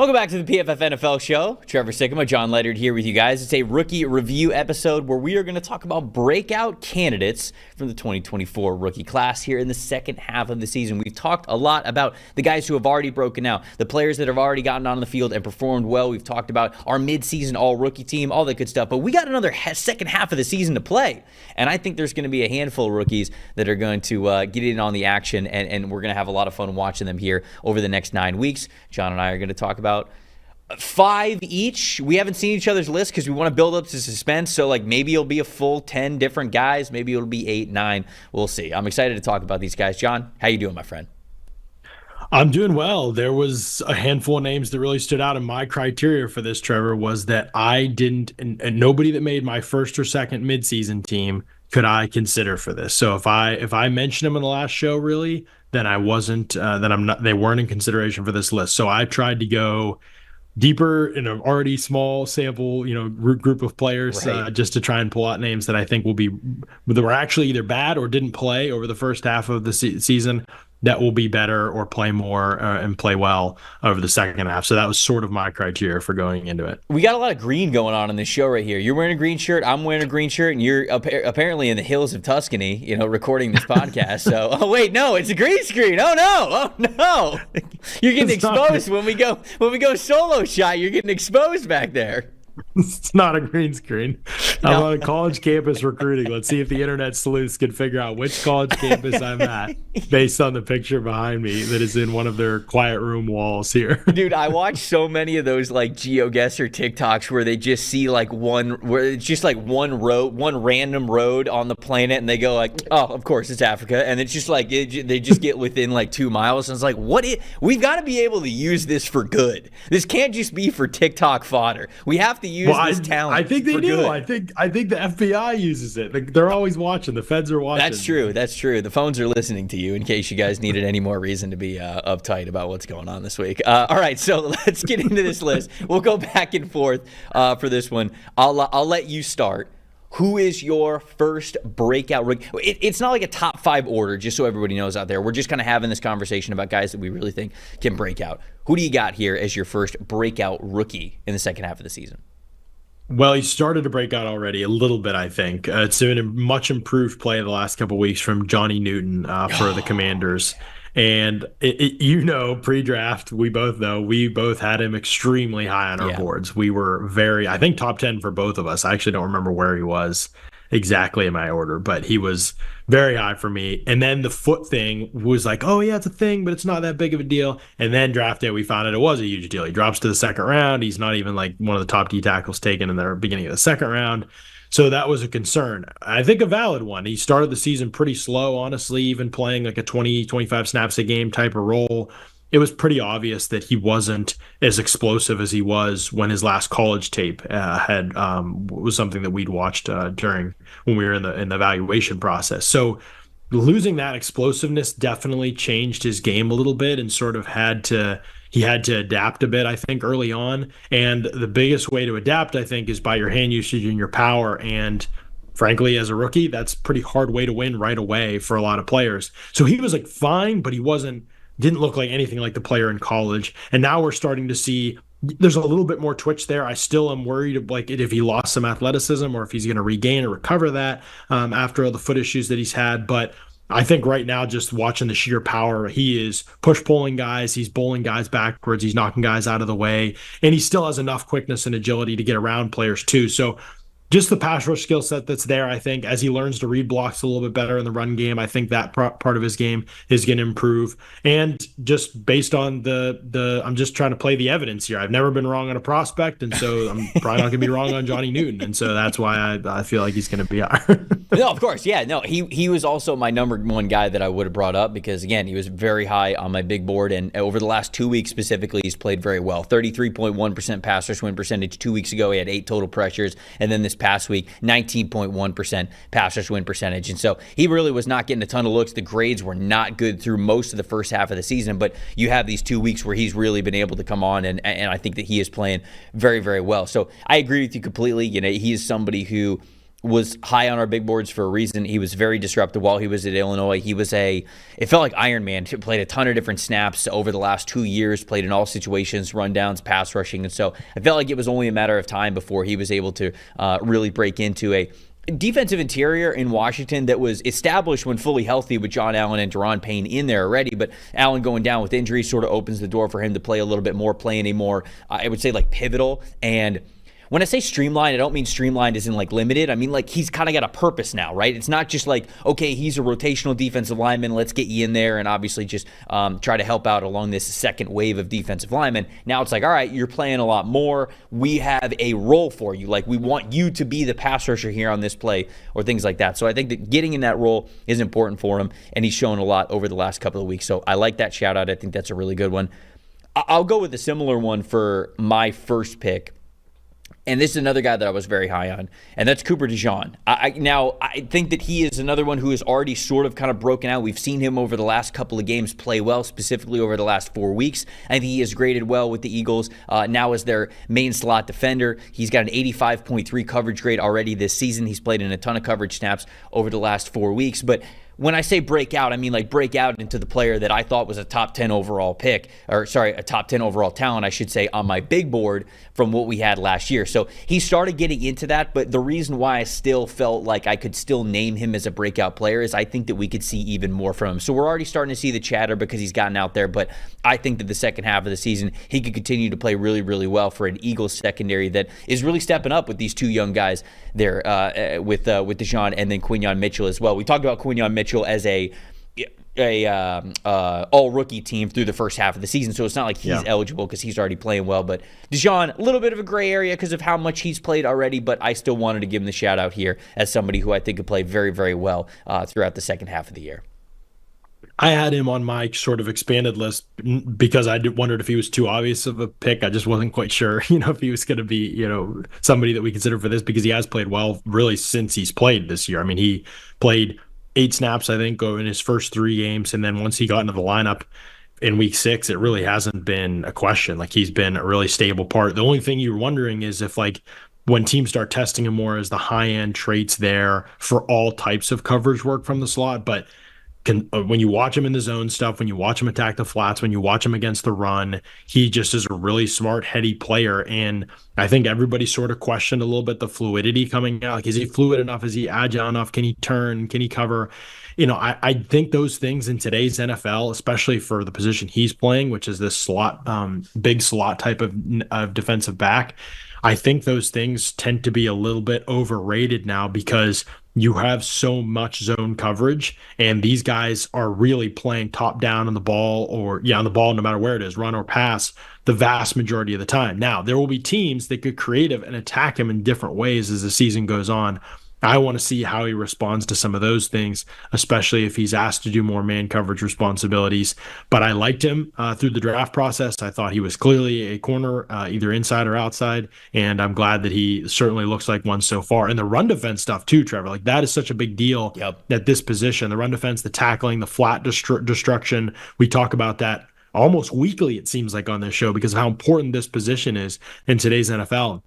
Welcome back to the PFF NFL show. Trevor, Sikkema, Jon Ledyard here with you guys. It's a rookie review episode where we are going to talk about breakout candidates from the 2024 rookie class here in the second half of the season. We've talked a lot about the guys who have already broken out, the players that have already gotten on the field and performed well. We've talked about our midseason all-rookie team, all that good stuff. But we got another second half of the season to play. And I think there's going to be a handful of rookies that are going to get in on the action, and we're going to have a lot of fun watching them here over the next 9 weeks. Jon and I are going to talk about 5 each. We haven't seen each other's list because we want to build up to suspense. So maybe it'll be a full 10 different guys. Maybe it'll be 8, 9. We'll see. I'm excited to talk about these guys. Jon, how you doing, my friend? I'm doing well. There was a handful of names that really stood out, and my criteria for this, Trevor, was that I didn't, and nobody that made my first or second midseason team could I consider for this. So if I mentioned them in the last show, really, then I wasn't. Then I'm not. They weren't in consideration for this list. So I tried to go deeper in an already small sample, group of players, right, just to try and pull out names that I think that were actually either bad or didn't play over the first half of the season, that will be better or play more and play well over the second half. So that was sort of my criteria for going into it. We got a lot of green going on in this show right here. You're wearing a green shirt, I'm wearing a green shirt, and you're apparently in the hills of Tuscany, recording this podcast. So, oh wait, no, it's a green screen. Oh no, you're getting exposed when we go solo shot. You're getting exposed back there. It's not a green screen. I'm on a college campus recruiting. Let's see if the internet sleuths can figure out which college campus I'm at based on the picture behind me that is in one of their quiet room walls here. Dude, I watch so many of those GeoGuessr TikToks where they just see where it's just one road, one random road on the planet, and they go oh, of course it's Africa, and it's just they just get within 2 miles, and it's we've got to be able to use this for good. This can't just be for TikTok fodder. We have to use this talent. I think they do. Good. I think the FBI uses it. They're always watching. The feds are watching. That's true. The phones are listening to you in case you guys needed any more reason to be uptight about what's going on this week. All right, so let's get into this list. We'll go back and forth for this one. I'll let you start. Who is your first breakout rookie? It's not like a top 5 order, just so everybody knows out there. We're just kind of having this conversation about guys that we really think can break out. Who do you got here as your first breakout rookie in the second half of the season? Well, he started to break out already a little bit, I think. It's been a much improved play the last couple of weeks from Johnny Newton for the Commanders. And, pre-draft, we both had him extremely high on our boards. We were I think top 10 for both of us. I actually don't remember where he was exactly in my order, but he was very high for me. And then the foot thing was oh yeah, it's a thing, but it's not that big of a deal. And then draft day, we found out it was a huge deal. He drops to the second round. He's not even one of the top D tackles taken in the beginning of the second round. So that was a concern. I think a valid one. He started the season pretty slow, honestly, even playing a 20, 25 snaps a game type of role. It was pretty obvious that he wasn't as explosive as he was when his last college tape was something that we'd watched during when we were in the evaluation process. So losing that explosiveness definitely changed his game a little bit, and sort of he had to adapt a bit, I think, early on. And the biggest way to adapt, I think, is by your hand usage and your power. And frankly, as a rookie, that's a pretty hard way to win right away for a lot of players. So he was fine, but he didn't look like anything like the player in college. And now we're starting to see there's a little bit more twitch there. I still am worried if he lost some athleticism or if he's going to regain or recover that after all the foot issues that he's had. But I think right now, just watching the sheer power, he is push-pulling guys. He's bowling guys backwards. He's knocking guys out of the way. And he still has enough quickness and agility to get around players too. So just the pass rush skill set that's there, I think, as he learns to read blocks a little bit better in the run game, I think that part of his game is going to improve. And just based on I'm just trying to play the evidence here. I've never been wrong on a prospect, and so I'm probably not going to be wrong on Johnny Newton. And so that's why I feel like he's going to be higher. No, of course. Yeah, no, he was also my number one guy that I would have brought up because, again, he was very high on my big board. And over the last 2 weeks specifically, he's played very well. 33.1% pass rush win percentage. 2 weeks ago, he had 8 total pressures. And then this past week, 19.1% pass rush win percentage. And so he really was not getting a ton of looks. The grades were not good through most of the first half of the season, but you have these 2 weeks where he's really been able to come on, and I think that he is playing very, very well. So I agree with you completely. He is somebody who was high on our big boards for a reason. He was very disruptive while he was at Illinois. It felt like Iron Man. He played a ton of different snaps over the last 2 years, played in all situations, rundowns, pass rushing. And so I felt like it was only a matter of time before he was able to really break into a defensive interior in Washington that was established when fully healthy with John Allen and Deron Payne in there already, but Allen going down with injury sort of opens the door for him to play a little bit more, play in a more, I would say, like pivotal. And when I say streamlined, I don't mean streamlined as in like limited. I mean like he's kind of got a purpose now, right? It's not just like, okay, he's a rotational defensive lineman, let's get you in there and obviously just try to help out along this second wave of defensive linemen. Now it's like, all right, you're playing a lot more. We have a role for you. Like we want you to be the pass rusher here on this play or things like that. So I think that getting in that role is important for him, and he's shown a lot over the last couple of weeks. So I like that shout out. I think that's a really good one. I'll go with a similar one for my first pick. And this is another guy that I was very high on, and that's Cooper Dejean. I think that he is another one who has already sort of kind of broken out. We've seen him over the last couple of games play well, specifically over the last 4 weeks. I think he has graded well with the Eagles now as their main slot defender. He's got an 85.3 coverage grade already this season. He's played in a ton of coverage snaps over the last 4 weeks, but when I say breakout, I mean like breakout into the player that I thought was a top 10 overall pick, a top 10 overall talent, I should say, on my big board from what we had last year. So he started getting into that, but the reason why I still felt like I could still name him as a breakout player is I think that we could see even more from him. So we're already starting to see the chatter because he's gotten out there, but I think that the second half of the season, he could continue to play really, really well for an Eagles secondary that is really stepping up with these two young guys there with Dejean and then Quinyon Mitchell as well. We talked about Quinyon Mitchell as a all rookie team through the first half of the season, so it's not like he's eligible because he's already playing well. But Dejean, a little bit of a gray area because of how much he's played already, but I still wanted to give him the shout out here as somebody who I think could play very, very well throughout the second half of the year. I had him on my sort of expanded list because I wondered if he was too obvious of a pick. I just wasn't quite sure, if he was going to be, somebody that we consider for this, because he has played well really since he's played this year. I mean, he played 8 snaps, I think, in his first 3 games. And then once he got into the lineup in week 6, it really hasn't been a question. Like, he's been a really stable part. The only thing you're wondering is if, like, when teams start testing him more, is the high-end traits there for all types of coverage work from the slot. But when you watch him in the zone stuff, when you watch him attack the flats, when you watch him against the run, he just is a really smart, heady player. And I think everybody sort of questioned a little bit the fluidity coming out. Like, is he fluid enough? Is he agile enough? Can he turn? Can he cover? I think those things in today's NFL, especially for the position he's playing, which is this slot, big slot type of defensive back, I think those things tend to be a little bit overrated now because you have so much zone coverage, and these guys are really playing top down on the ball on the ball, no matter where it is, run or pass, the vast majority of the time. Now, there will be teams that get creative and attack him in different ways as the season goes on. I want to see how he responds to some of those things, especially if he's asked to do more man coverage responsibilities. But I liked him through the draft process. I thought he was clearly a corner, either inside or outside, and I'm glad that he certainly looks like one so far. And the run defense stuff too, Trevor, like that is such a big deal at this position. The run defense, the tackling, the flat destruction, we talk about that almost weekly, it seems like, on this show because of how important this position is in today's NFL.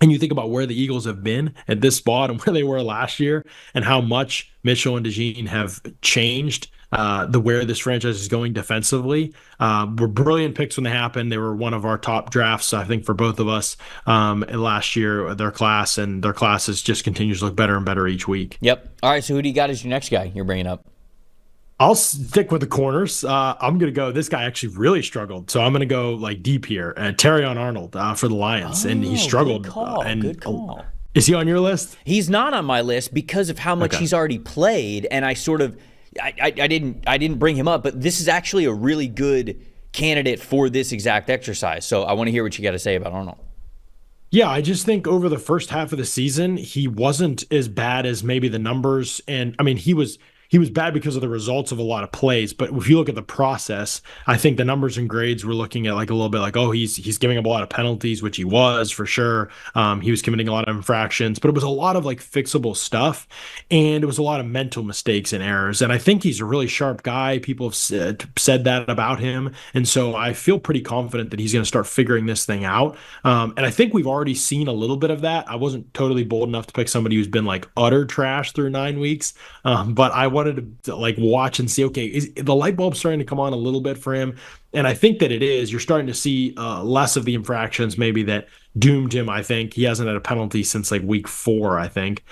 And you think about where the Eagles have been at this spot and where they were last year and how much Mitchell and Dejean have changed where this franchise is going defensively. Were brilliant picks when they happened. They were one of our top drafts, I think, for both of us last year, their class, and their classes just continues to look better and better each week. Yep. All right, so who do you got as your next guy you're bringing up? I'll stick with the corners. I'm going to go. This guy actually really struggled, so I'm going to go like deep here. Terrion Arnold for the Lions, and he struggled. Good call. Is he on your list? He's not on my list because of how much he's already played, and I didn't bring him up. But this is actually a really good candidate for this exact exercise. So I want to hear what you got to say about Arnold. Yeah, I just think over the first half of the season, he wasn't as bad as maybe the numbers, and I mean he was he was bad because of the results of a lot of plays. But if you look at the process, I think the numbers and grades we're looking at like a little bit like, oh, he's giving up a lot of penalties, which he was for sure. He was committing a lot of infractions, but it was a lot of like fixable stuff, and it was a lot of mental mistakes and errors. And I think he's a really sharp guy. People have said that about him, and so I feel pretty confident that he's going to start figuring this thing out. And I think we've already seen a little bit of that. I wasn't totally bold enough to pick somebody who's been like utter trash through 9 weeks, but I wanted to like watch and see, okay, is the light bulb starting to come on a little bit for him? And I think that it is. You're starting to see less of the infractions maybe that doomed him. I think he hasn't had a penalty since like week 4, I think,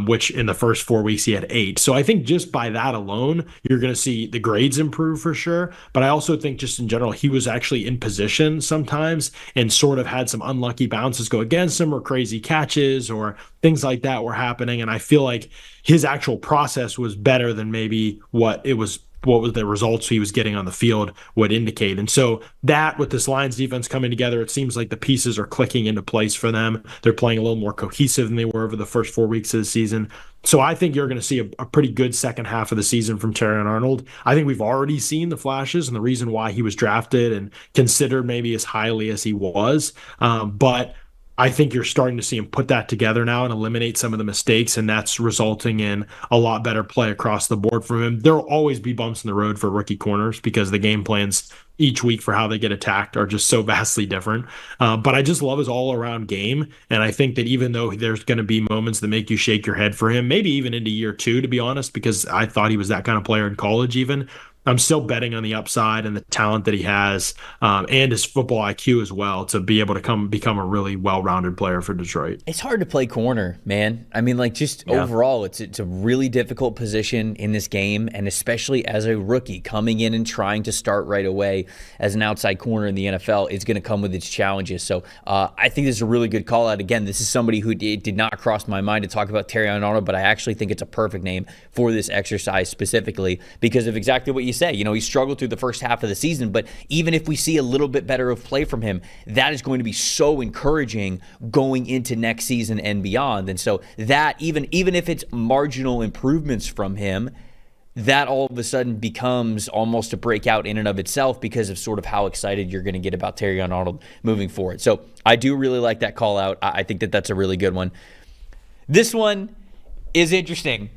which in the first 4 weeks he had 8. So I think just by that alone, you're going to see the grades improve for sure. But I also think just in general, he was actually in position sometimes and sort of had some unlucky bounces go against him or crazy catches or things like that were happening. And I feel like his actual process was better than maybe what the results he was getting on the field would indicate. And so that with this Lions defense coming together, it seems like the pieces are clicking into place for them. They're playing a little more cohesive than they were over the first 4 weeks of the season. So I think you're going to see a pretty good second half of the season from Terrion Arnold. I think we've already seen the flashes and the reason why he was drafted and considered maybe as highly as he was. But I think you're starting to see him put that together now and eliminate some of the mistakes, and that's resulting in a lot better play across the board from him. There will always be bumps in the road for rookie corners because the game plans each week for how they get attacked are just so vastly different. But I just love his all-around game, and I think that even though there's going to be moments that make you shake your head for him, maybe even into year 2, to be honest, because I thought he was that kind of player in college even, I'm still betting on the upside and the talent that he has, and his football IQ as well to be able to become a really well-rounded player for Detroit. It's hard to play corner, man. I mean, like overall, it's a really difficult position in this game, and especially as a rookie coming in and trying to start right away as an outside corner in the NFL, it's going to come with its challenges. So I think this is a really good call out. Again, this is somebody who did not cross my mind to talk about Terrion Arnold, but I actually think it's a perfect name for this exercise specifically because of exactly what you say. You know, he struggled through the first half of the season, but even if we see a little bit better of play from him, that is going to be so encouraging going into next season and beyond. And so that even if it's marginal improvements from him, that all of a sudden becomes almost a breakout in and of itself because of sort of how excited you're going to get about Terrion Arnold moving forward. So I do really like that call out. I think that that's a really good one. This one is interesting,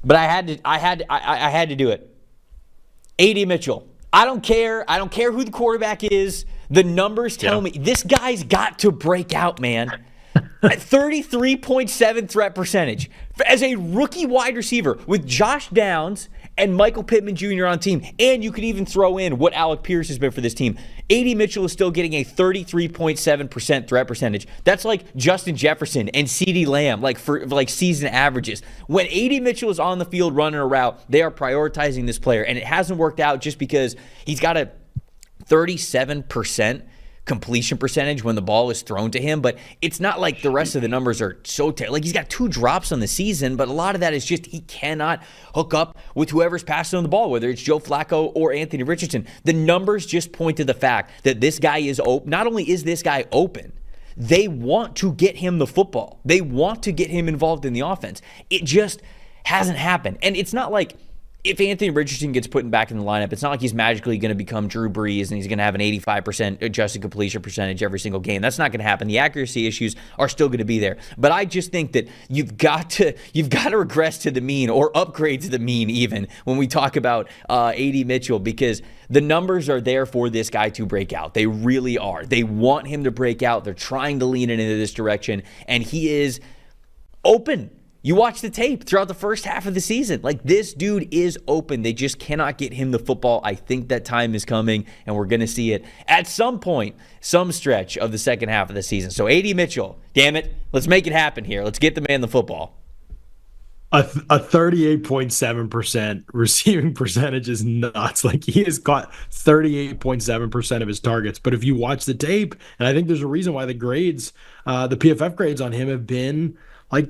but I had to do it. A.D. Mitchell. I don't care who the quarterback is. The numbers tell me this guy's got to break out, man. 33.7 threat percentage. As a rookie wide receiver with Josh Downs and Michael Pittman Jr. on team, and you could even throw in what Alec Pierce has been for this team, A.D. Mitchell is still getting a 33.7% threat percentage. That's like Justin Jefferson and CeeDee Lamb, for season averages. When A.D. Mitchell is on the field running a route, they are prioritizing this player, and it hasn't worked out just because he's got a 37% completion percentage when the ball is thrown to him, but it's not like the rest of the numbers are so like he's got 2 drops on the season, but a lot of that is just he cannot hook up with whoever's passing on the ball, whether it's Joe Flacco or Anthony Richardson. The numbers just point to the fact that this guy is open. Not only is this guy open, they want to get him the football. They want to get him involved in the offense. It just hasn't happened. And it's not like if Anthony Richardson gets put back in the lineup, it's not like he's magically going to become Drew Brees and he's going to have an 85% adjusted completion percentage every single game. That's not going to happen. The accuracy issues are still going to be there. But I just think that you've got to regress to the mean or upgrade to the mean even when we talk about A.D. Mitchell, because the numbers are there for this guy to break out. They really are. They want him to break out. They're trying to lean it into this direction, and he is open. You watch the tape throughout the first half of the season. Like, this dude is open. They just cannot get him the football. I think that time is coming, and we're going to see it at some point, some stretch of the second half of the season. So, A.D. Mitchell, damn it, let's make it happen here. Let's get the man the football. A 38.7% receiving percentage is nuts. Like, he has caught 38.7% of his targets. But if you watch the tape, and I think there's a reason why the grades, the PFF grades on him have been like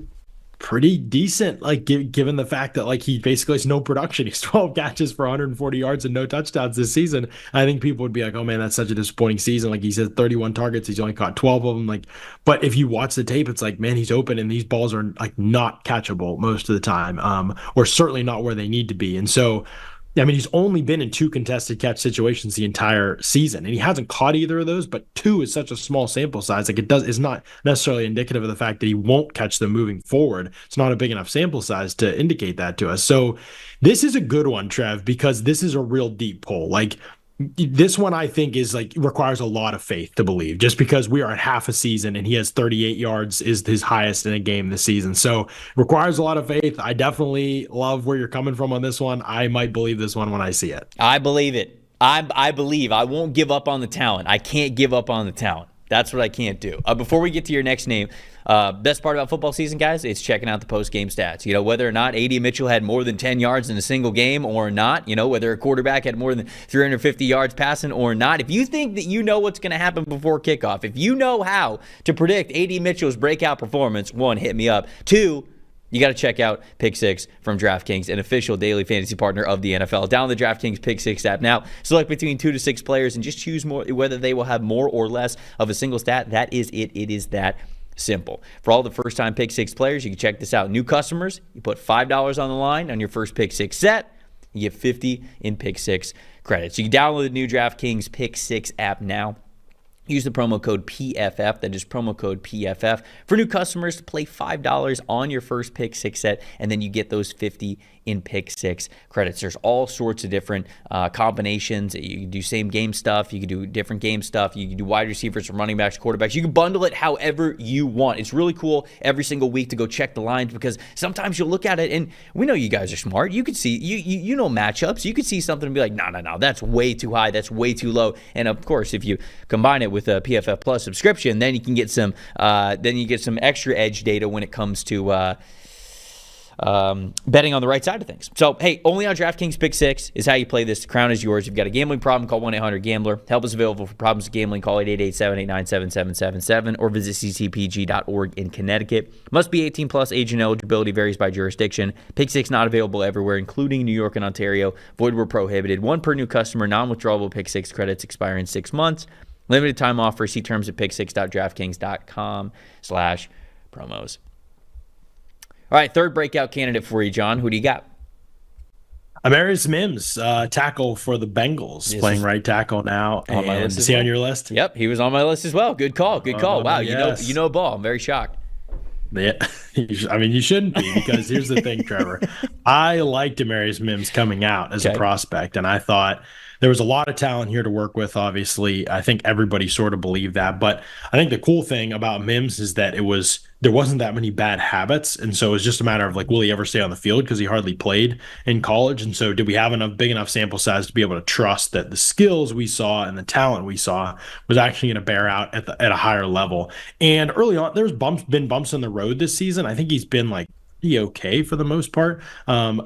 pretty decent, like given the fact that like he basically has no production. He's 12 catches for 140 yards and no touchdowns this season. I think people would be like, oh man, that's such a disappointing season. Like he said, 31 targets, he's only caught 12 of them. Like, but if you watch the tape, it's like, man, he's open and these balls are like not catchable most of the time, or certainly not where they need to be. And so I mean, he's only been in 2 contested catch situations the entire season, and he hasn't caught either of those. But 2 is such a small sample size; like is not necessarily indicative of the fact that he won't catch them moving forward. It's not a big enough sample size to indicate that to us. So, this is a good one, Trev, because this is a real deep pull. Like this one, I think is like requires a lot of faith to believe, just because we are at half a season and he has 38 yards is his highest in a game this season. So requires a lot of faith. I definitely love where you're coming from on this one. I might believe this one when I see it. I believe it. I believe. I won't give up on the talent. I can't give up on the talent. That's what I can't do. Before we get to your next name, best part about football season, guys, it's checking out the post-game stats. You know, whether or not Adonai Mitchell had more than 10 yards in a single game or not, you know, whether a quarterback had more than 350 yards passing or not. If you think that you know what's going to happen before kickoff, if you know how to predict Adonai Mitchell's breakout performance, 1, hit me up. 2, you got to check out Pick 6 from DraftKings, an official daily fantasy partner of the NFL. Download the DraftKings Pick 6 app now. Select between 2 to 6 players and just choose whether they will have more or less of a single stat. That is it. It is that simple. For all the first-time Pick 6 players, you can check this out. New customers, you put $5 on the line on your first Pick 6 set. You get 50 in Pick 6 credits. You can download the new DraftKings Pick 6 app now. Use the promo code PFF, that is promo code PFF, for new customers to play $5 on your first Pick 6 set, and then you get those 50 in Pick 6 credits. There's all sorts of different combinations. You can do same game stuff. You can do different game stuff. You can do wide receivers from running backs, quarterbacks. You can bundle it however you want. It's really cool every single week to go check the lines, because sometimes you'll look at it, and we know you guys are smart. You could see, you know matchups. You could see something and be like, no, that's way too high. That's way too low. And of course, if you combine it with a PFF Plus subscription, then you can get some extra edge data when it comes to betting on the right side of things. So, hey, only on DraftKings Pick 6 is how you play this. The crown is yours. If you've got a gambling problem, call 1-800-GAMBLER. Help is available for problems with gambling. Call 888-789-7777 or visit ccpg.org in Connecticut. Must be 18 plus. Age and eligibility varies by jurisdiction. Pick 6 not available everywhere, including New York and Ontario. Void where prohibited. 1 per new customer. Non-withdrawable Pick 6 credits expire in 6 months. Limited time offer. See terms at pick6.draftkings.com/promos. All right, third breakout candidate for you, John. Who do you got? Amarius Mims, tackle for the Bengals, playing right tackle now. On my list. Is he on your list? Yep, he was on my list as well. Good call. Good call. Wow, yes. you know ball. I'm very shocked. Yeah, I mean, you shouldn't be, because here's the thing, Trevor. I liked Amarius Mims coming out as a prospect, and I thought there was a lot of talent here to work with, obviously. I think everybody sort of believed that. But I think the cool thing about Mims is that there wasn't that many bad habits. And so it's just a matter of like, will he ever stay on the field? Because he hardly played in college. And so did we have big enough sample size to be able to trust that the skills we saw and the talent we saw was actually going to bear out at a higher level? And early on, there's been bumps in the road this season. I think he's been like pretty okay for the most part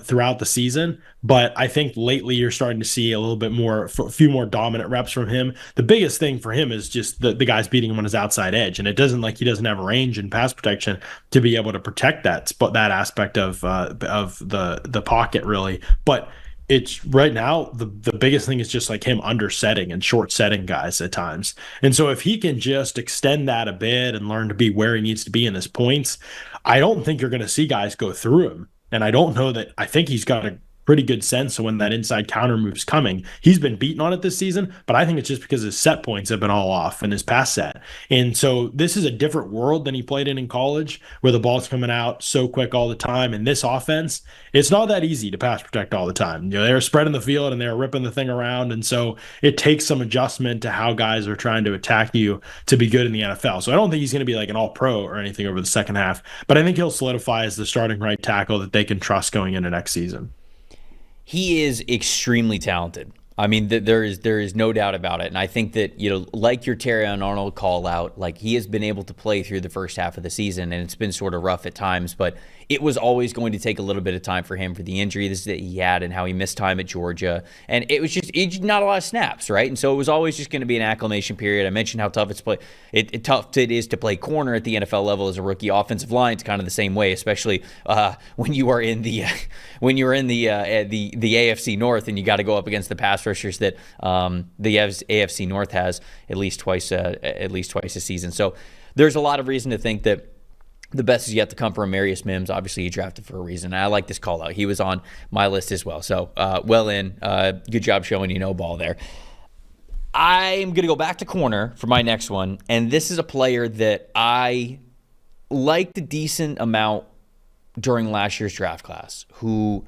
throughout the season. But I think lately you're starting to see a little bit more, a few more dominant reps from him. The biggest thing for him is just the guys beating him on his outside edge. And it doesn't like he doesn't have range and pass protection to be able to protect that aspect of the pocket, really. But it's right now the biggest thing is just like him undersetting and short setting guys at times. And so if he can just extend that a bit and learn to be where he needs to be in his points, I don't think you're going to see guys go through him. And I think he's got a pretty good sense of when that inside counter move's coming. He's been beaten on it this season, but I think it's just because his set points have been all off in his pass set. And so this is a different world than he played in college, where the ball's coming out so quick all the time. And this offense, it's not that easy to pass protect all the time. You know, they're spreading the field and they're ripping the thing around. And so it takes some adjustment to how guys are trying to attack you to be good in the NFL. So I don't think he's going to be like an all-pro or anything over the second half, but I think he'll solidify as the starting right tackle that they can trust going into next season. He is extremely talented. I mean, there is no doubt about it, and I think that, like your Terrion Arnold call out, like he has been able to play through the first half of the season, and it's been sort of rough at times, but it was always going to take a little bit of time for him for the injuries that he had and how he missed time at Georgia, and it was just not a lot of snaps, right? And so it was always just going to be an acclimation period. I mentioned how tough tough it is to play corner at the NFL level as a rookie. Offensive line's kind of the same way, especially when you are in the AFC North and you got to go up against the pass rushers that the AFC North has at least twice a season. So there's a lot of reason to think that the best is yet to come for Amarius Mims. Obviously, he drafted for a reason. I like this call out. He was on my list as well. So, good job showing ball there. I'm going to go back to corner for my next one. And this is a player that I liked a decent amount during last year's draft class, who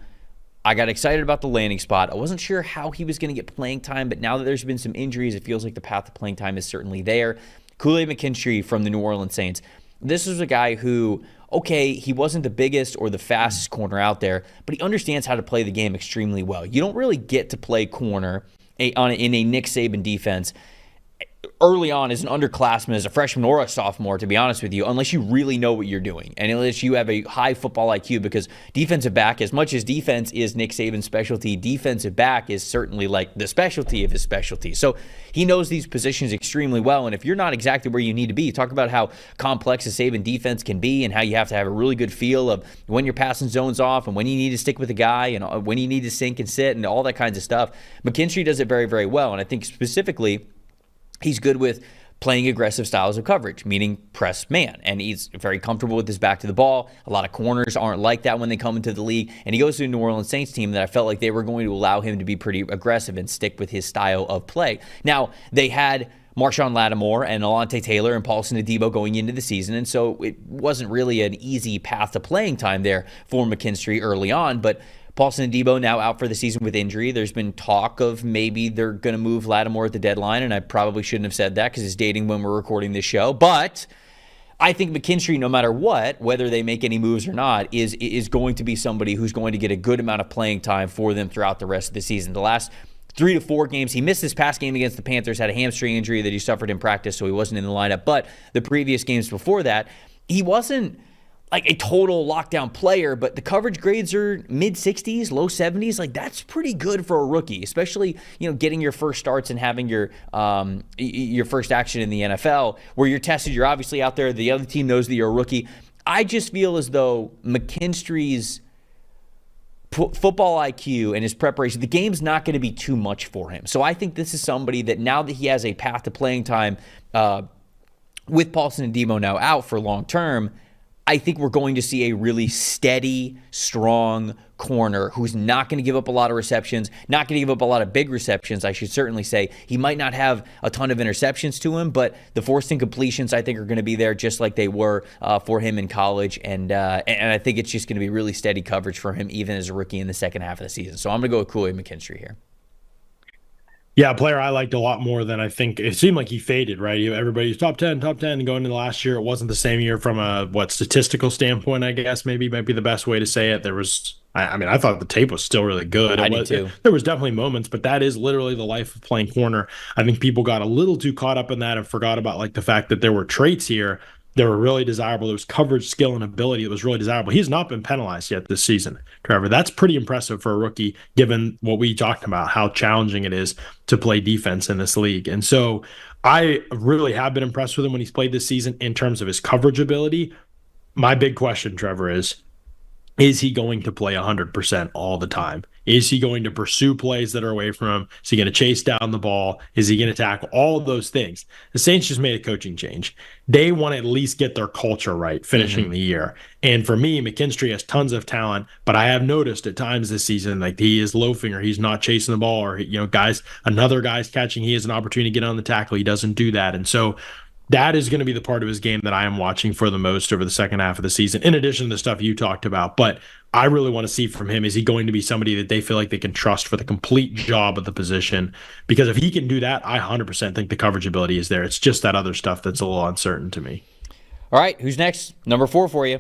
I got excited about the landing spot. I wasn't sure how he was going to get playing time, but now that there's been some injuries, it feels like the path to playing time is certainly there. Kool-Aid McKinstry from the New Orleans Saints. This was a guy who, okay, he wasn't the biggest or the fastest corner out there, but he understands how to play the game extremely well. You don't really get to play corner in a Nick Saban defense early on as an underclassman, as a freshman or a sophomore, to be honest with you, unless you really know what you're doing and unless you have a high football IQ, because defensive back, as much as defense is Nick Saban's specialty, defensive back is certainly like the specialty of his specialty. So he knows these positions extremely well, and if you're not exactly where you need to be, talk about how complex a Saban defense can be and how you have to have a really good feel of when you're passing zones off and when you need to stick with a guy and when you need to sink and sit and all that kinds of stuff. McKinstry does it very, very well, and I think specifically he's good with playing aggressive styles of coverage, meaning press man, and he's very comfortable with his back to the ball. A lot of corners aren't like that when they come into the league, and he goes to a New Orleans Saints team that I felt like they were going to allow him to be pretty aggressive and stick with his style of play. Now, they had Marshawn Lattimore and Alontae Taylor and Paulson Adebo going into the season, and so it wasn't really an easy path to playing time there for McKinstry early on, but Paulson Adebo now out for the season with injury. There's been talk of maybe they're going to move Lattimore at the deadline, and I probably shouldn't have said that because it's dating when we're recording this show. But I think McKinstry, no matter what, whether they make any moves or not, is going to be somebody who's going to get a good amount of playing time for them throughout the rest of the season. The last 3 to 4 games, he missed this past game against the Panthers, had a hamstring injury that he suffered in practice, so he wasn't in the lineup. But the previous games before that, he wasn't like a total lockdown player, but the coverage grades are mid-60s, low 70s. Like, that's pretty good for a rookie, especially, getting your first starts and having your first action in the NFL where you're tested. You're obviously out there. The other team knows that you're a rookie. I just feel as though McKinstry's football IQ and his preparation, the game's not going to be too much for him. So I think this is somebody that now that he has a path to playing time with Paulson Adebo now out for long term, I think we're going to see a really steady, strong corner who's not going to give up a lot of receptions, not going to give up a lot of big receptions, I should certainly say. He might not have a ton of interceptions to him, but the forced incompletions I think are going to be there just like they were for him in college, and I think it's just going to be really steady coverage for him even as a rookie in the second half of the season. So I'm going to go with Kool-Aid McKinstry here. Yeah, a player I liked a lot more than I think. It seemed like he faded, right? Everybody's top 10, and going into the last year. It wasn't the same year from a, statistical standpoint, I guess, maybe might be the best way to say it. There was, I thought the tape was still really good. I did too. There was definitely moments, but that is literally the life of playing corner. I think people got a little too caught up in that and forgot about like the fact that there were traits here that were really desirable. There was coverage, skill, and ability that was really desirable. He's not been penalized yet this season, Trevor. That's pretty impressive for a rookie, given what we talked about, how challenging it is to play defense in this league. And so I really have been impressed with him when he's played this season in terms of his coverage ability. My big question, Trevor, is he going to play 100% all the time? Is he going to pursue plays that are away from him? Is he going to chase down the ball? Is he going to tackle? All of those things. The Saints just made a coaching change. They want to at least get their culture right finishing the year. And for me, McKinstry has tons of talent, but I have noticed at times this season, like he is loafing or he's not chasing the ball or, another guy's catching. He has an opportunity to get on the tackle. He doesn't do that. And so that is going to be the part of his game that I am watching for the most over the second half of the season, in addition to the stuff you talked about. But I really want to see from him, is he going to be somebody that they feel like they can trust for the complete job of the position? Because if he can do that, I 100% think the coverage ability is there. It's just that other stuff that's a little uncertain to me. All right, who's next? Number 4 for you.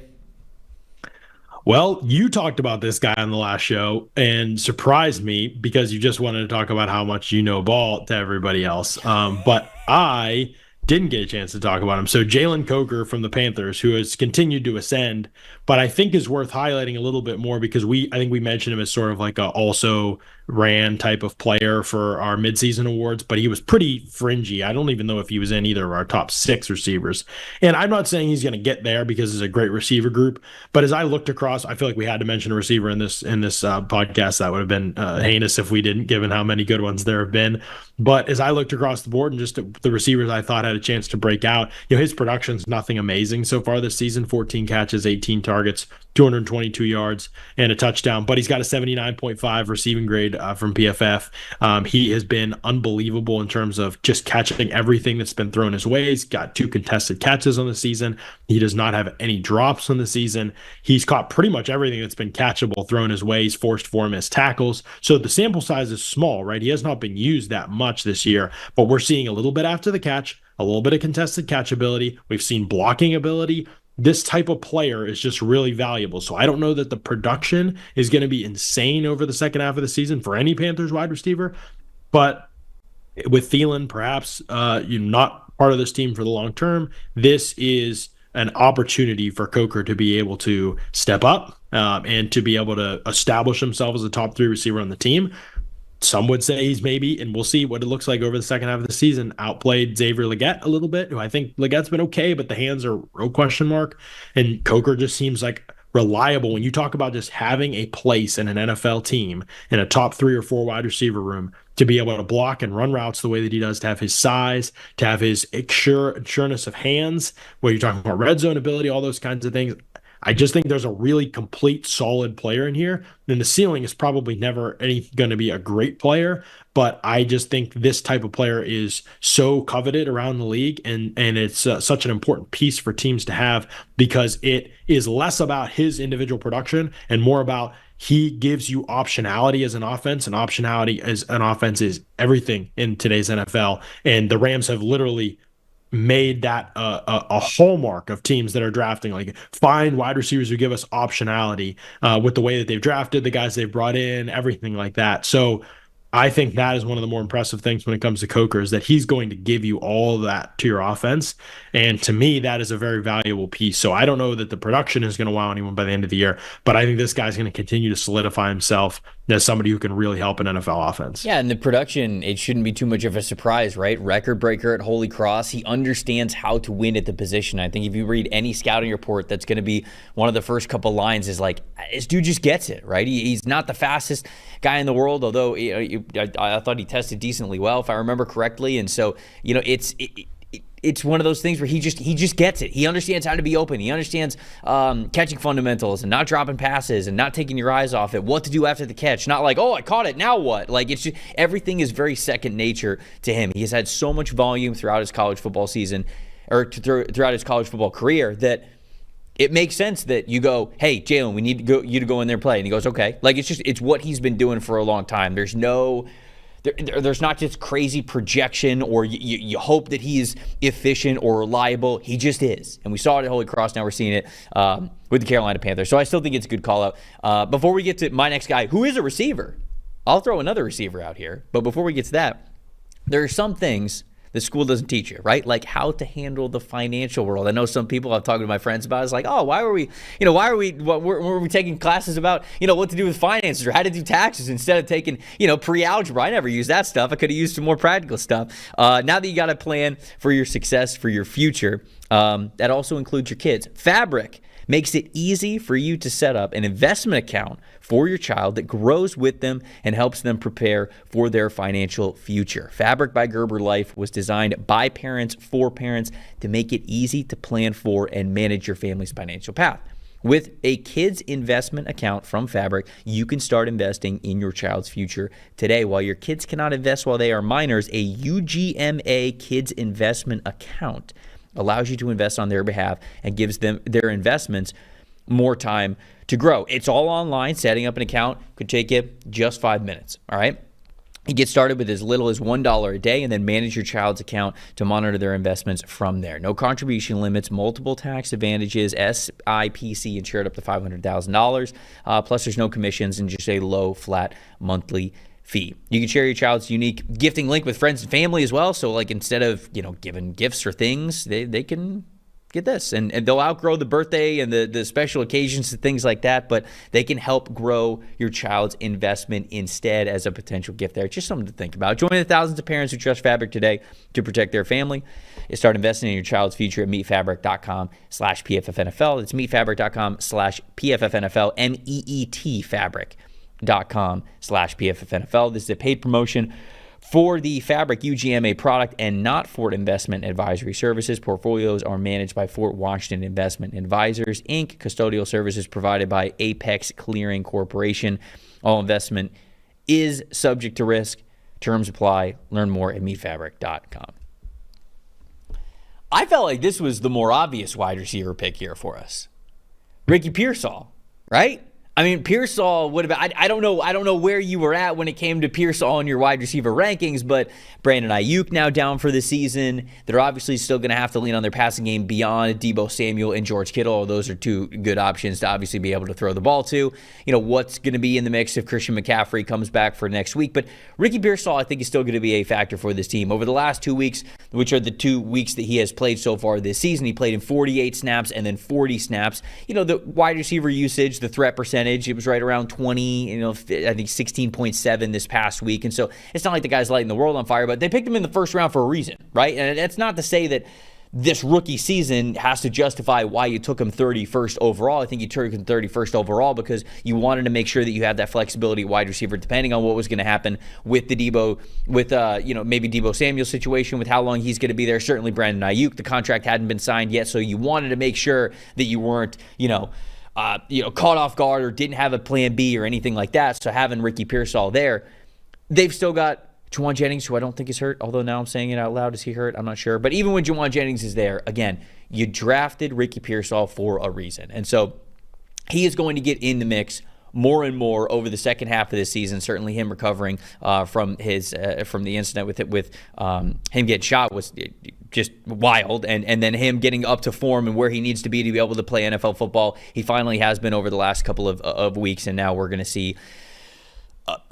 Well, you talked about this guy on the last show and surprised me because you just wanted to talk about how much you know ball to everybody else. But I didn't get a chance to talk about him. So Jaylen Coker from the Panthers, who has continued to ascend, but I think is worth highlighting a little bit more because I think we mentioned him as sort of like a also ran type of player for our midseason awards, but he was pretty fringy. I don't even know if he was in either of our top 6 receivers. And I'm not saying he's going to get there because it's a great receiver group, but as I looked across, I feel like we had to mention a receiver in this podcast. That would have been heinous if we didn't, given how many good ones there have been. But as I looked across the board and just the receivers I thought had a chance to break out, his production's nothing amazing so far this season. 14 catches, 18 targets, 222 yards, and a touchdown. But he's got a 79.5 receiving grade from PFF. He has been unbelievable in terms of just catching everything that's been thrown his way. He's got 2 contested catches on the season. He does not have any drops on the season. He's caught pretty much everything that's been catchable thrown his way. He's forced 4 missed tackles. So the sample size is small, right? He has not been used that much this year, but we're seeing a little bit after the catch, a little bit of contested catch ability. We've seen blocking ability. This type of player is just really valuable. So I don't know that the production is going to be insane over the second half of the season for any Panthers wide receiver, but with Thielen perhaps not part of this team for the long term, this is an opportunity for Coker to be able to step up and to be able to establish himself as a top 3 receiver on the team. Some would say he's maybe, and we'll see what it looks like over the second half of the season, outplayed Xavier Legette a little bit, who I think Legette's been okay, but the hands are a real question mark. And Coker just seems like reliable. When you talk about just having a place in an NFL team in a top 3 or 4 wide receiver room to be able to block and run routes the way that he does, to have his size, to have his sureness of hands, where you're talking about red zone ability, all those kinds of things. I just think there's a really complete, solid player in here. And the ceiling is probably never going to be a great player, but I just think this type of player is so coveted around the league, and it's such an important piece for teams to have because it is less about his individual production and more about he gives you optionality as an offense, and optionality as an offense is everything in today's NFL. And the Rams have literally made that a hallmark of teams that are drafting, like find wide receivers who give us optionality with the way that they've drafted, the guys they've brought in, everything like that. So I think that is one of the more impressive things when it comes to Coker, is that he's going to give you all that to your offense. And to me, that is a very valuable piece. So I don't know that the production is going to wow anyone by the end of the year, but I think this guy's going to continue to solidify himself as somebody who can really help an NFL offense. Yeah, and the production, it shouldn't be too much of a surprise, right? Record breaker at Holy Cross. He understands how to win at the position. I think if you read any scouting report, that's going to be one of the first couple lines is like, this dude just gets it, right? He's not the fastest guy in the world, although I thought he tested decently well, if I remember correctly. And so, it's one of those things where he just gets it. He understands how to be open. He understands catching fundamentals and not dropping passes and not taking your eyes off it, what to do after the catch. Not like, oh, I caught it, now what? Like, it's just, everything is very second nature to him. He has had so much volume throughout his college football season, or throughout his college football career, that it makes sense that you go, hey, Jaylen, we need you to go in there and play. And he goes, okay. Like, it's what he's been doing for a long time. There's not just crazy projection or you hope that he's efficient or reliable. He just is. And we saw it at Holy Cross. Now we're seeing it with the Carolina Panthers. So I still think it's a good call out. Before we get to my next guy, who is a receiver, I'll throw another receiver out here. But before we get to that, there are some things the school doesn't teach you, right? Like how to handle the financial world. I know some people I've talked to my friends about. It's like, oh, why were we taking classes about, what to do with finances or how to do taxes instead of taking, pre-algebra? I never used that stuff. I could have used some more practical stuff. Now that you got a plan for your success, for your future, that also includes your kids. Fabric makes it easy for you to set up an investment account for your child that grows with them and helps them prepare for their financial future. Fabric by Gerber Life was designed by parents for parents to make it easy to plan for and manage your family's financial path. With a kids investment account from Fabric, you can start investing in your child's future today. While your kids cannot invest while they are minors, a UGMA kids investment account allows you to invest on their behalf and gives them their investments more time to grow. It's all online. Setting up an account could take you just 5 minutes, all right? You get started with as little as $1 a day and then manage your child's account to monitor their investments from there. No contribution limits, multiple tax advantages, SIPC insured up to $500,000. Plus, there's no commissions and just a low, flat monthly fee. You can share your child's unique gifting link with friends and family as well. So, like, instead of, giving gifts or things, they can get this, and they'll outgrow the birthday and the special occasions and things like that, but they can help grow your child's investment instead as a potential gift there. Just something to think about. Join the thousands of parents who trust Fabric today to protect their family. Start investing in your child's future at meetfabric.com/PFFNFL. It's meetfabric.com/PFFNFL, MEET fabric.com/PFFNFL. This is a paid promotion for the Fabric UGMA product and not Fort Investment Advisory Services. Portfolios are managed by Fort Washington Investment Advisors, Inc. Custodial services provided by Apex Clearing Corporation. All investment is subject to risk. Terms apply. Learn more at meetfabric.com. I felt like this was the more obvious wide receiver pick here for us. Ricky Pearsall, right? I mean, Pearsall would have. I don't know where you were at when it came to Pearsall in your wide receiver rankings, but Brandon Ayuk now down for the season. They're obviously still going to have to lean on their passing game beyond Deebo Samuel and George Kittle. Those are two good options to obviously be able to throw the ball to. What's going to be in the mix if Christian McCaffrey comes back for next week? But Ricky Pearsall, I think, is still going to be a factor for this team. Over the last 2 weeks, which are the 2 weeks that he has played so far this season, he played in 48 snaps and then 40 snaps. The wide receiver usage, the threat percentage, it was right around 20, I think 16.7 this past week. And so it's not like the guy's lighting the world on fire, but they picked him in the first round for a reason, right? And that's not to say that this rookie season has to justify why you took him 31st overall. I think you took him 31st overall because you wanted to make sure that you had that flexibility at wide receiver depending on what was going to happen with the Deebo, with maybe Deebo Samuel situation, with how long he's going to be there. Certainly Brandon Ayuk, the contract hadn't been signed yet, so you wanted to make sure that you weren't, caught off guard or didn't have a plan B or anything like that. So having Ricky Pearsall there, they've still got Juwan Jennings, who I don't think is hurt, although now I'm saying it out loud. Is he hurt? I'm not sure. But even when Juwan Jennings is there, again, you drafted Ricky Pearsall for a reason. And so he is going to get in the mix more and more over the second half of this season. Certainly him recovering from the incident with him getting shot was just wild, and then him getting up to form and where he needs to be able to play NFL football. He finally has been over the last couple of weeks, and now we're going to see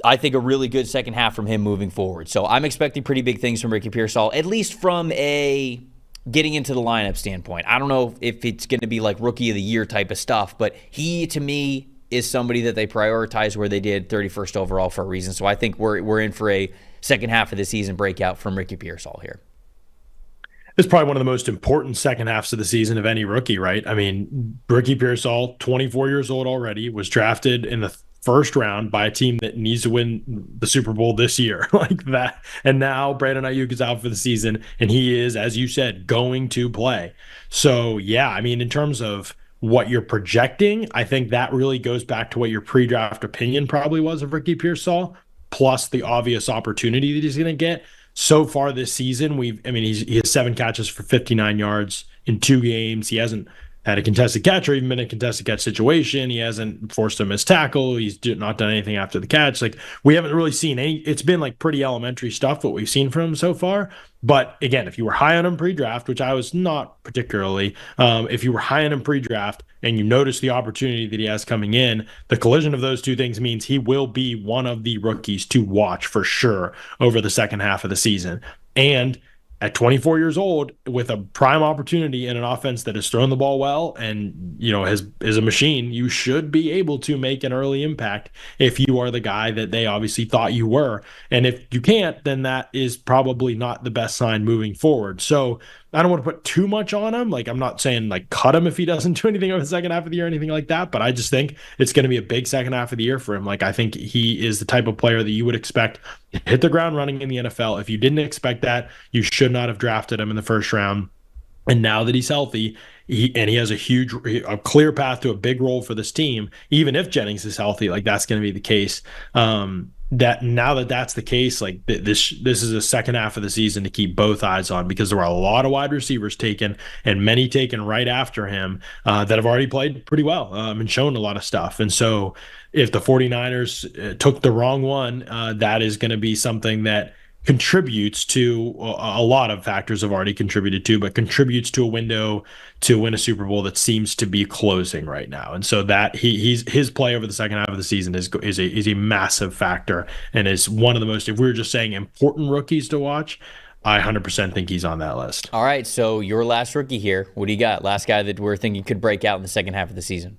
I think a really good second half from him moving forward. So I'm expecting pretty big things from Ricky Pearsall, at least from a getting into the lineup standpoint. I don't know if it's going to be like rookie of the year type of stuff, but he, to me, is somebody that they prioritize where they did 31st overall for a reason. So I think we're in for a second half of the season breakout from Ricky Pearsall here. It's probably one of the most important second halves of the season of any rookie, right? I mean, Ricky Pearsall, 24 years old already, was drafted in the first round by a team that needs to win the Super Bowl this year, like that. And now Brandon Ayuk is out for the season, and he is, as you said, going to play. So, yeah, I mean, in terms of what you're projecting, I think that really goes back to what your pre-draft opinion probably was of Ricky Pearsall, plus the obvious opportunity that he's going to get. So far this season, he has 7 catches for 59 yards in 2 games. He hasn't had a contested catch or even been in a contested catch situation. He hasn't forced a missed tackle. He's not done anything after the catch. Like, we haven't really seen any. It's been like pretty elementary stuff what we've seen from him so far. But again, if you were high on him pre-draft, which I was not particularly, if you were high on him pre-draft and you notice the opportunity that he has coming in, the collision of those two things means he will be one of the rookies to watch for sure over the second half of the season. And at 24 years old, with a prime opportunity in an offense that has thrown the ball well and, is a machine, you should be able to make an early impact if you are the guy that they obviously thought you were. And if you can't, then that is probably not the best sign moving forward. So I don't want to put too much on him. Like, I'm not saying like cut him if he doesn't do anything over the second half of the year or anything like that, but I just think it's going to be a big second half of the year for him. Like, I think he is the type of player that you would expect to hit the ground running in the NFL. If you didn't expect that, you should not have drafted him in the first round. And now that he's healthy, he has a clear path to a big role for this team, even if Jennings is healthy. Like that's going to be the case. That now that that's the case, like this is a second half of the season to keep both eyes on, because there were a lot of wide receivers taken and many taken right after him that have already played pretty well and shown a lot of stuff. And so if the 49ers took the wrong one, that is going to be something that contributes to a lot of factors have already contributed to, but contributes to a window to win a Super Bowl that seems to be closing right now. And so that his play over the second half of the season is a massive factor, and is one of the most, if we were just saying important rookies to watch, I 100% think he's on that list. All right, so your last rookie here. What do you got? Last guy that we're thinking could break out in the second half of the season.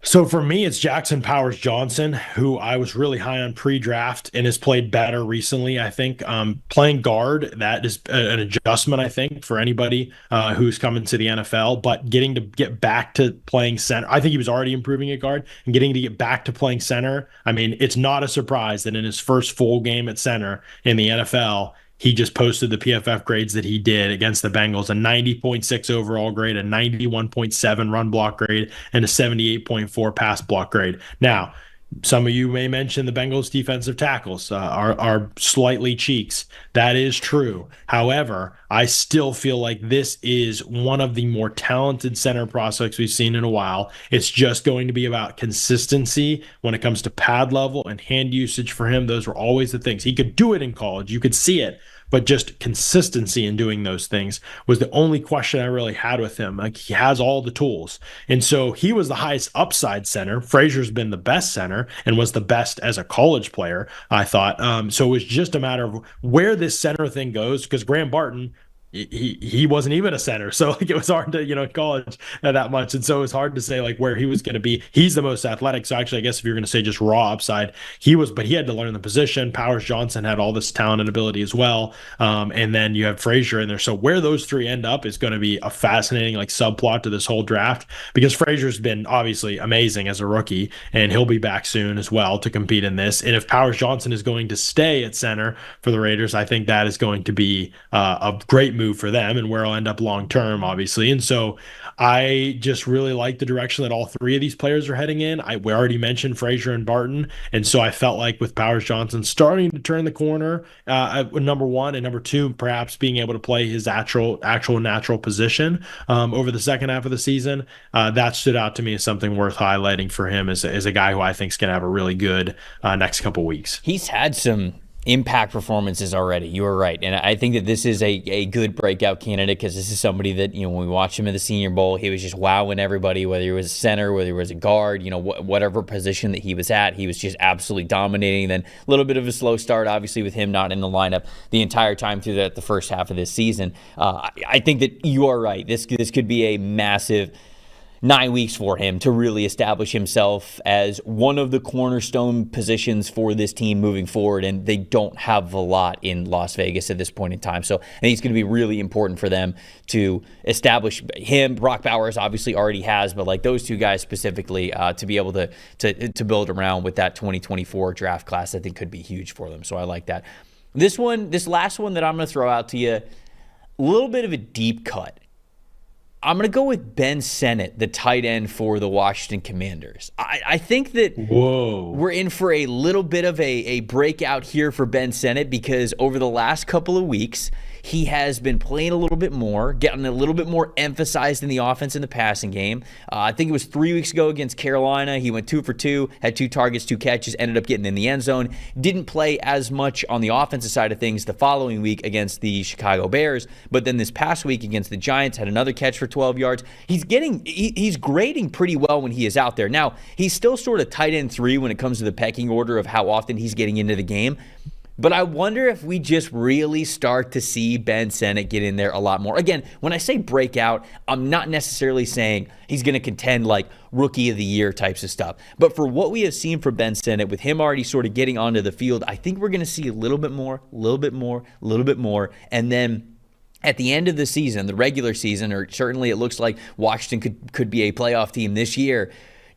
So for me, it's Jackson Powers-Johnson, who I was really high on pre-draft and has played better recently. I think playing guard, that is an adjustment, I think, for anybody who's coming to the NFL. But getting to get back to playing center, I think he was already improving at guard, and getting to get back to playing center. I mean, it's not a surprise that in his first full game at center in the NFL, he just posted the PFF grades that he did against the Bengals: a 90.6 overall grade, a 91.7 run block grade, and a 78.4 pass block grade. Now, some of you may mention the Bengals defensive tackles are slightly cheeks. That is true. However, I still feel like this is one of the more talented center prospects we've seen in a while. It's just going to be about consistency when it comes to pad level and hand usage for him. Those were always the things. He could do it in college. You could see it. But just consistency in doing those things was the only question I really had with him. Like, he has all the tools. And so he was the highest upside center. Frazier's been the best center and was the best as a college player, I thought. So it was just a matter of where this center thing goes, because Graham Barton, he wasn't even a center, so like it was hard to college that much, and so it was hard to say like where he was going to be. He's the most athletic, so actually I guess if you're going to say just raw upside, but he had to learn the position. Powers-Johnson had all this talent and ability as well, and then you have Frazier in there. So where those three end up is going to be a fascinating like subplot to this whole draft, because Frazier's been obviously amazing as a rookie, and he'll be back soon as well to compete in this. And if Powers-Johnson is going to stay at center for the Raiders, I think that is going to be a great move for them, and where I'll end up long term, obviously. And so I just really like the direction that all three of these players are heading in. We already mentioned Frazier and Barton, and so I felt like with Powers-Johnson starting to turn the corner, number one, and number two, perhaps being able to play his actual natural position over the second half of the season, that stood out to me as something worth highlighting for him as a guy who I think is going to have a really good next couple weeks. He's had some impact performances already. You were right. And I think that this is a good breakout candidate, because this is somebody that, when we watched him in the Senior Bowl, he was just wowing everybody, whether he was a center, whether he was a guard, whatever position that he was at, he was just absolutely dominating. Then a little bit of a slow start, obviously, with him not in the lineup the entire time through the first half of this season. I think that you are right. This could be a massive 9 weeks for him to really establish himself as one of the cornerstone positions for this team moving forward, and they don't have a lot in Las Vegas at this point in time. So I think it's going to be really important for them to establish him. Brock Bowers obviously already has, but like those two guys specifically, to be able to build around with that 2024 draft class, I think could be huge for them. So I like that. This last one that I'm going to throw out to you, a little bit of a deep cut. I'm going to go with Ben Sinnott, the tight end for the Washington Commanders. I think that we're in for a little bit of a breakout here for Ben Sinnott, because over the last couple of weeks, he has been playing a little bit more, getting a little bit more emphasized in the offense in the passing game. I think it was 3 weeks ago against Carolina. He went 2 for 2, had 2 targets, 2 catches, ended up getting in the end zone. Didn't play as much on the offensive side of things the following week against the Chicago Bears, but then this past week against the Giants had another catch for 12 yards. He's grading pretty well when he is out there. Now, he's still sort of tight end 3 when it comes to the pecking order of how often he's getting into the game. But I wonder if we just really start to see Ben Sinnott get in there a lot more. Again, when I say breakout, I'm not necessarily saying he's going to contend like rookie of the year types of stuff. But for what we have seen from Ben Sinnott, with him already sort of getting onto the field, I think we're going to see a little bit more. And then at the end of the season, the regular season, or certainly it looks like Washington could be a playoff team this year,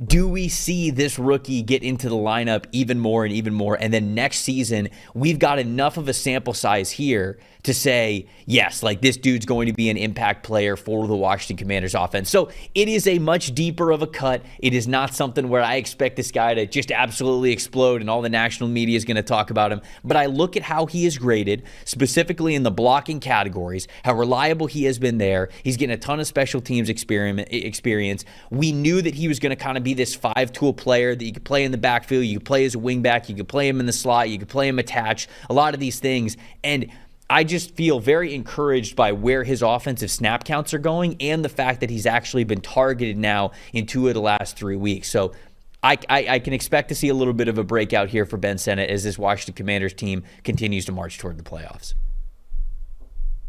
do we see this rookie get into the lineup even more and even more? And then next season, we've got enough of a sample size here to say, yes, like this dude's going to be an impact player for the Washington Commanders offense. So it is a much deeper of a cut. It is not something where I expect this guy to just absolutely explode and all the national media is going to talk about him. But I look at how he is graded, specifically in the blocking categories, how reliable he has been there. He's getting a ton of special teams experience. We knew that he was going to kind of be this five-tool player that you could play in the backfield, you could play as a wingback, you could play him in the slot, you could play him attached, a lot of these things. And I just feel very encouraged by where his offensive snap counts are going and the fact that he's actually been targeted now in 2 of the last 3 weeks. So I can expect to see a little bit of a breakout here for Ben Sinnott as this Washington Commanders team continues to march toward the playoffs.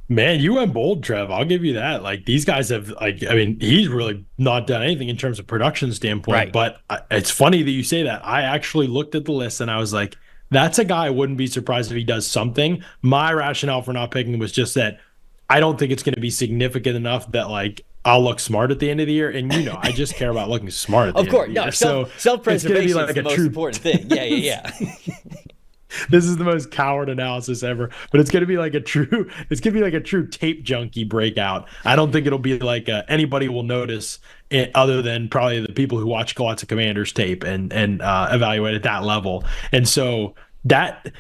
Man, you went bold, Trev. I'll give you that. Like, these guys have, like, I mean, he's really not done anything in terms of production standpoint. Right. But it's funny that you say that. I actually looked at the list and I was like, that's a guy I wouldn't be surprised if he does something. My rationale for not picking him was just that I don't think it's going to be significant enough that, like, I'll look smart at the end of the year. And, you know, I just care about looking smart at the end of the year. Of course. No, self-preservation is the most important thing. Yeah. This is the most coward analysis ever, but it's going to be like a true tape junkie breakout. I don't think it'll be like anybody will notice it other than probably the people who watch lots of Commanders tape and evaluate at that level. And so that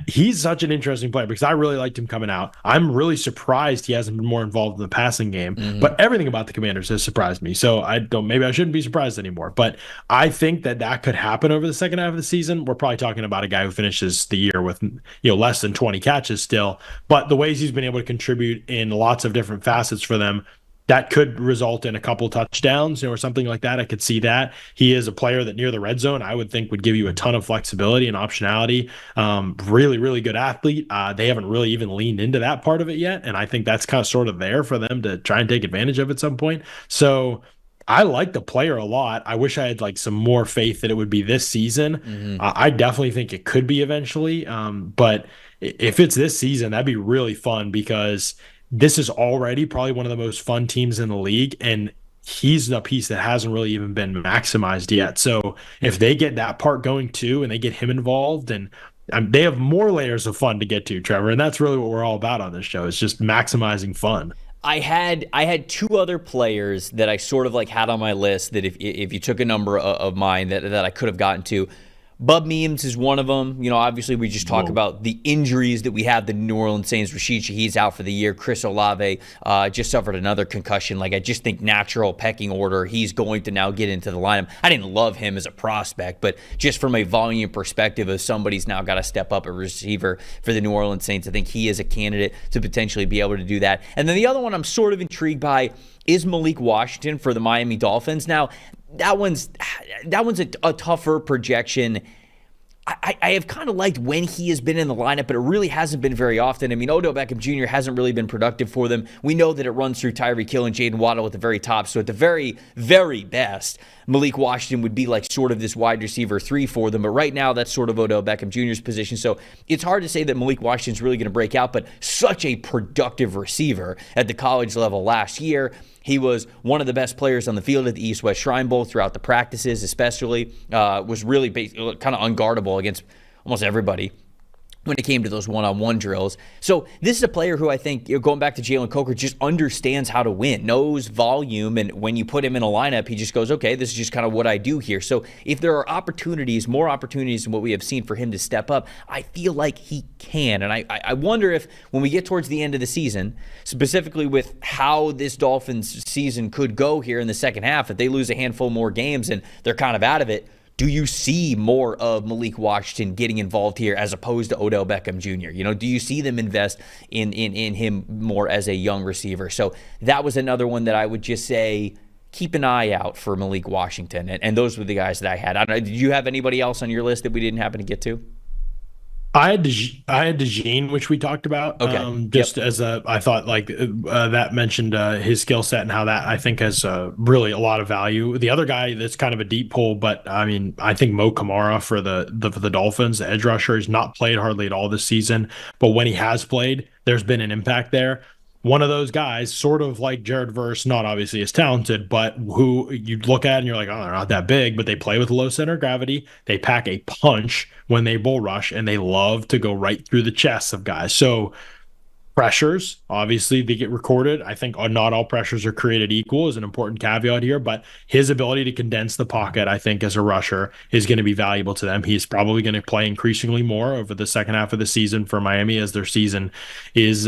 he's such an interesting player because I really liked him coming out. I'm really surprised he hasn't been more involved in the passing game, but everything about the Commanders has surprised me. So maybe I shouldn't be surprised anymore, but I think that could happen over the second half of the season. We're probably talking about a guy who finishes the year with, less than 20 catches still, but the ways he's been able to contribute in lots of different facets for them, that could result in a couple touchdowns, or something like that. I could see that. He is a player that near the red zone, I would think would give you a ton of flexibility and optionality. Really, really good athlete. They haven't really even leaned into that part of it yet. And I think that's kind of sort of there for them to try and take advantage of at some point. So I like the player a lot. I wish I had like some more faith that it would be this season. I definitely think it could be eventually. But if it's this season, that'd be really fun because this is already probably one of the most fun teams in the league, and he's a piece that hasn't really even been maximized yet. So if they get that part going too, and they get him involved, and they have more layers of fun to get to, Trevor, and that's really what we're all about on this show. It's just maximizing fun. I had 2 other players that I sort of like had on my list that if you took a number of mine that I could have gotten to. Bub Mims is one of them. Obviously we just talk about the injuries that we have. The New Orleans Saints, Rashid Shaheed's out for the year. Chris Olave just suffered another concussion. Like, I just think natural pecking order, he's going to now get into the lineup. I didn't love him as a prospect, but just from a volume perspective of somebody's now got to step up a receiver for the New Orleans Saints, I think he is a candidate to potentially be able to do that. And then the other one I'm sort of intrigued by is Malik Washington for the Miami Dolphins. Now, that one's a tougher projection. I have kind of liked when he has been in the lineup, but it really hasn't been very often. I mean, Odell Beckham Jr. hasn't really been productive for them. We know that it runs through Tyreek Hill and Jaden Waddle at the very top. So at the very, very best, Malik Washington would be like sort of this wide receiver 3 for them. But right now, that's sort of Odell Beckham Jr.'s position. So it's hard to say that Malik Washington's really going to break out, but such a productive receiver at the college level last year. He was one of the best players on the field at the East-West Shrine Bowl throughout the practices, especially. Was really kind of unguardable against almost everybody when it came to those one-on-one drills. So this is a player who I think, going back to Jaylen Coker, just understands how to win, knows volume, and when you put him in a lineup, he just goes, okay, this is just kind of what I do here. So if there are opportunities, more opportunities than what we have seen for him to step up, I feel like he can. And I wonder if when we get towards the end of the season, specifically with how this Dolphins season could go here in the second half, if they lose a handful more games and they're kind of out of it, do you see more of Malik Washington getting involved here as opposed to Odell Beckham Jr.? Do you see them invest in him more as a young receiver? So that was another one that I would just say keep an eye out for Malik Washington. And those were the guys that I had. I don't know, did you have anybody else on your list that we didn't happen to get to? I had Dejean, which we talked about. Okay. As I thought that mentioned his skill set and how that I think has really a lot of value. The other guy that's kind of a deep pull, but I mean, I think Mo Kamara for the Dolphins, the edge rusher, has not played hardly at all this season. But when he has played, there's been an impact there. one of those guys, sort of like Jared Verse, not obviously as talented, but who you look at and you're like, oh, they're not that big, but they play with low center of gravity. They pack a punch when they bull rush, and they love to go right through the chests of guys. So pressures, obviously, they get recorded. I think not all pressures are created equal is an important caveat here, but his ability to condense the pocket, I think, as a rusher is going to be valuable to them. He's probably going to play increasingly more over the second half of the season for Miami, as their season is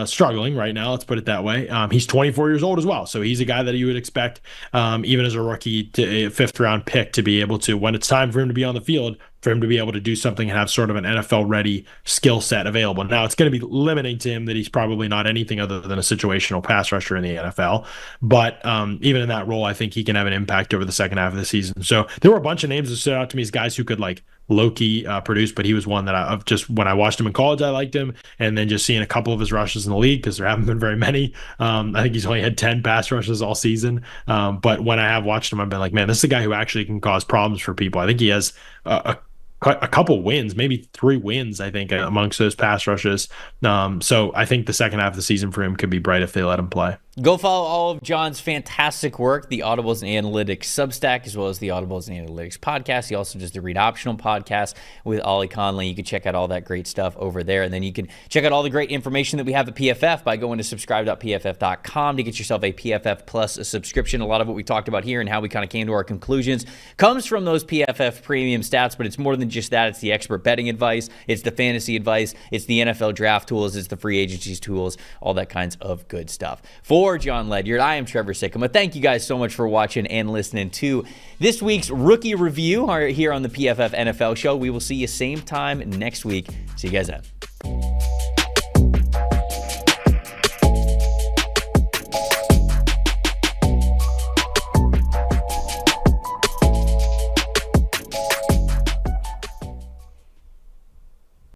struggling right now. Let's put it that way. He's 24 years old as well, so he's a guy that you would expect, even as a rookie, to a fifth-round pick, to be able to, when it's time for him to be on the field, for him to be able to do something and have sort of an NFL-ready skill set available. Now, it's going to be limiting to him that he's probably not anything other than a situational pass rusher in the NFL. But even in that role, I think he can have an impact over the second half of the season. So there were a bunch of names that stood out to me as guys who could like low-key produce, but he was one that I've just, when I watched him in college, I liked him. And then just seeing a couple of his rushes in the league, because there haven't been very many. I think he's only had 10 pass rushes all season. But when I have watched him, I've been like, man, this is a guy who actually can cause problems for people. I think he has a couple wins, maybe 3 wins, I think, amongst those pass rushes. So I think the second half of the season for him could be bright if they let him play. Go follow all of Jon's fantastic work, the Audibles and Analytics Substack, as well as the Audibles and Analytics podcast. He also does the Read Optional podcast with Ollie Conley. You can check out all that great stuff over there. And then you can check out all the great information that we have at PFF by going to subscribe.pff.com to get yourself a PFF Plus subscription. A lot of what we talked about here and how we kind of came to our conclusions comes from those PFF premium stats, but it's more than just that. It's the expert betting advice. It's the fantasy advice. It's the NFL draft tools. It's the free agencies tools, all that kinds of good stuff. For Jon Ledyard, I am Trevor Sikkema. Thank you guys so much for watching and listening to this week's rookie review here on the PFF NFL show. We will see you same time next week. See you guys then.